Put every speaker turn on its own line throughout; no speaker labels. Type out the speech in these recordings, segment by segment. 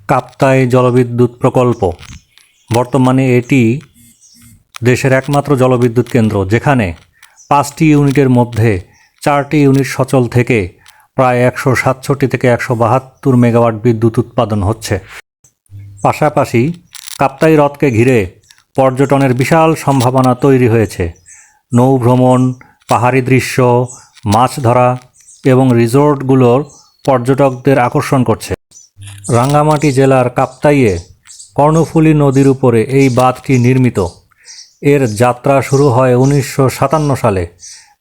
কাপ্তাই জলবিদ্যুৎ প্রকল্প বর্তমানে এটি দেশের একমাত্র জলবিদ্যুৎ কেন্দ্র, যেখানে 5টি ইউনিটের মধ্যে 4টি ইউনিট সচল থেকে প্রায় 167 থেকে 172 মেগাওয়াট বিদ্যুৎ উৎপাদন হচ্ছে। পাশাপাশি কাপ্তাই হ্রদকে ঘিরে পর্যটনের বিশাল সম্ভাবনা তৈরি হয়েছে। নৌভ্রমণ, পাহাড়ি দৃশ্য, মাছ ধরা এবং রিসোর্টগুলোর পর্যটকদের আকর্ষণ করছে। রাঙ্গামাটি জেলার কাপ্তাইয়ে কর্ণফুলী নদীর উপরে এই বাঁধটি নির্মিত। এর যাত্রা শুরু হয় 1957 সালে,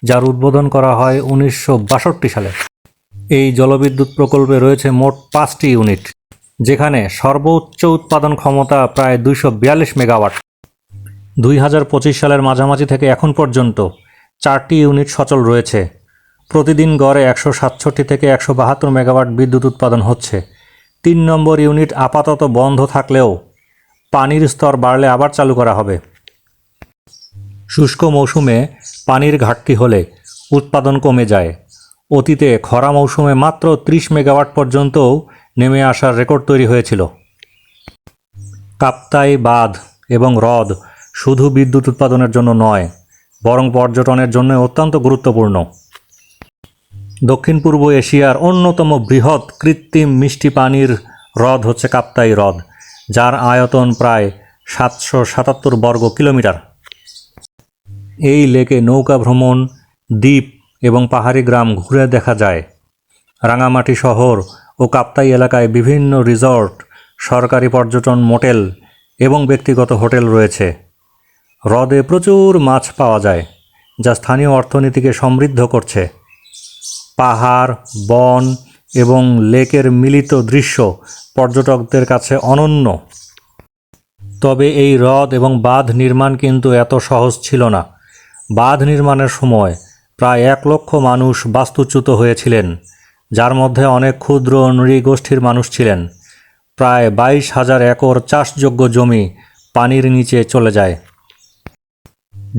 যার উদ্বোধন করা হয় 1962 সালে। এই জলবিদ্যুৎ প্রকল্পে রয়েছে মোট 5টি ইউনিট, যেখানে সর্বোচ্চ উৎপাদন ক্ষমতা প্রায় 242 মেগাওয়াট। 2025 সালের মাঝামাঝি থেকে এখন পর্যন্ত 4টি ইউনিট সচল রয়েছে। প্রতিদিন গড়ে 167 থেকে 172 মেগাওয়াট বিদ্যুৎ উৎপাদন হচ্ছে। 3 নম্বর ইউনিট আপাতত বন্ধ থাকলেও পানির স্তর বাড়লে আবার চালু করা হবে। শুষ্ক মৌসুমে পানির ঘাটতি হলে উৎপাদন কমে যায়। অতীতে খরা মৌসুমে মাত্র 30 মেগাওয়াট পর্যন্তও নেমে আসার রেকর্ড তৈরি হয়েছিল। কাপ্তাই বাঁধ এবং হ্রদ শুধু বিদ্যুৎ উৎপাদনের জন্য নয়, বরং পর্যটনের জন্য অত্যন্ত গুরুত্বপূর্ণ। দক্ষিণ পূর্ব এশিয়ার অন্যতম বৃহৎ কৃত্রিম মিষ্টি পানির হ্রদ হচ্ছে কাপ্তাই হ্রদ, যার আয়তন প্রায় 777 বর্গ কিলোমিটার। এই লেকে নৌকা ভ্রমণ, দ্বীপ এবং পাহাড়ি গ্রাম ঘুরে দেখা যায়। রাঙামাটি শহর ও কাপ্তাই এলাকায় বিভিন্ন রিসর্ট, সরকারি পর্যটন মোটেল এবং ব্যক্তিগত হোটেল রয়েছে। হ্রদে প্রচুর মাছ পাওয়া যায়, যা স্থানীয় অর্থনীতিকে সমৃদ্ধ করছে। পাহাড়, বন এবং লেকের মিলিত দৃশ্য পর্যটকদের কাছে অনন্য। তবে এই হ্রদ এবং বাঁধ নির্মাণ কিন্তু এত সহজ ছিল না। বাঁধ নির্মাণের সময় প্রায় 1 লক্ষ মানুষ বাস্তুচ্যুত হয়েছিলেন, যার মধ্যে অনেক ক্ষুদ্র নৃগোষ্ঠীর মানুষ ছিলেন। প্রায় 22,000 একর চাষযোগ্য জমি পানির নিচে চলে যায়।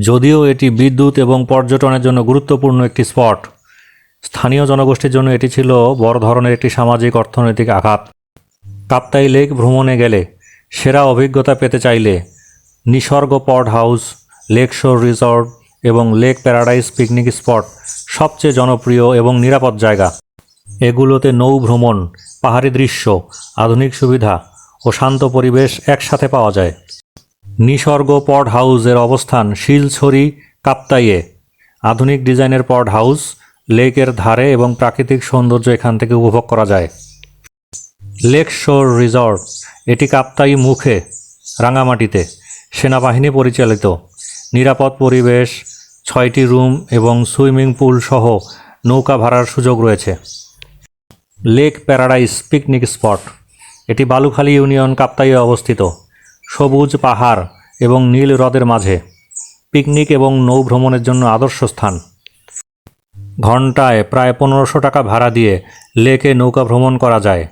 যদিও এটি বিদ্যুৎ এবং পর্যটনের জন্য গুরুত্বপূর্ণ একটি স্পট, স্থানীয় জনগোষ্ঠীর জন্য এটি ছিল বড় ধরনের একটি সামাজিক অর্থনৈতিক আঘাত। কাপ্তাই লেক ভ্রমণে গেলে সেরা অভিজ্ঞতা পেতে চাইলে নিসর্গ পড হাউস, লেক শোর রিসর্ট এবং লেক প্যারাডাইস পিকনিক স্পট সবচেয়ে জনপ্রিয় এবং নিরাপদ জায়গা। এগুলোতে নৌ ভ্রমণ, পাহাড়ি দৃশ্য, আধুনিক সুবিধা ও শান্ত পরিবেশ একসাথে পাওয়া যায়। নিসর্গ পড হাউসের অবস্থান শিলছড়ি, কাপ্তাইয়ে। আধুনিক ডিজাইনের পড হাউস লেকের ধারে এবং প্রাকৃতিক সৌন্দর্য এখান থেকে উপভোগ করা যায়। লেক শোর রিসর্ট, এটি কাপ্তাই মুখে, রাঙামাটিতে, সেনাবাহিনী পরিচালিত। নিরাপদ পরিবেশ, 6টি রুম এবং সুইমিং পুল সহ নৌকা ভাড়ার সুযোগ রয়েছে। লেক প্যারাডাইস পিকনিক স্পট, এটি বালুখালী ইউনিয়ন, কাপ্তাইয়ে অবস্থিত। সবুজ পাহাড় এবং নীল হ্রদের মাঝে পিকনিক এবং নৌ ভ্রমণের জন্য আদর্শ স্থান। ঘন্টায় প্রায় 1500 টাকা ভাড়া দিয়ে লেকে নৌকা ভ্রমণ করা যায়।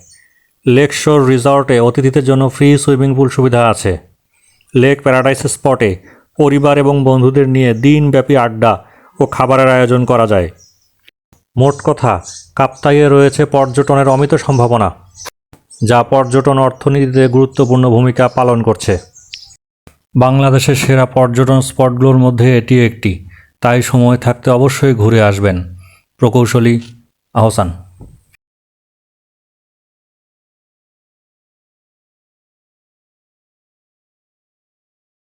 লেক শোর রিসর্টে অতিথিদের জন্য ফ্রি সুইমিং পুল সুবিধা আছে। লেক প্যারাডাইস স্পটে পরিবার এবং বন্ধুদের নিয়ে দিনব্যাপী আড্ডা ও খাবারের আয়োজন করা যায়। মোট কথা, কাপ্তাইয়ে রয়েছে পর্যটনের অমিত সম্ভাবনা, যা পর্যটন অর্থনীতিতে গুরুত্বপূর্ণ ভূমিকা পালন করছে। বাংলাদেশের সেরা পর্যটন স্পটগুলোর মধ্যে এটি একটি, তাই সময় থাকতে অবশ্যই ঘুরে আসবেন। প্রকৌশলী আহসান।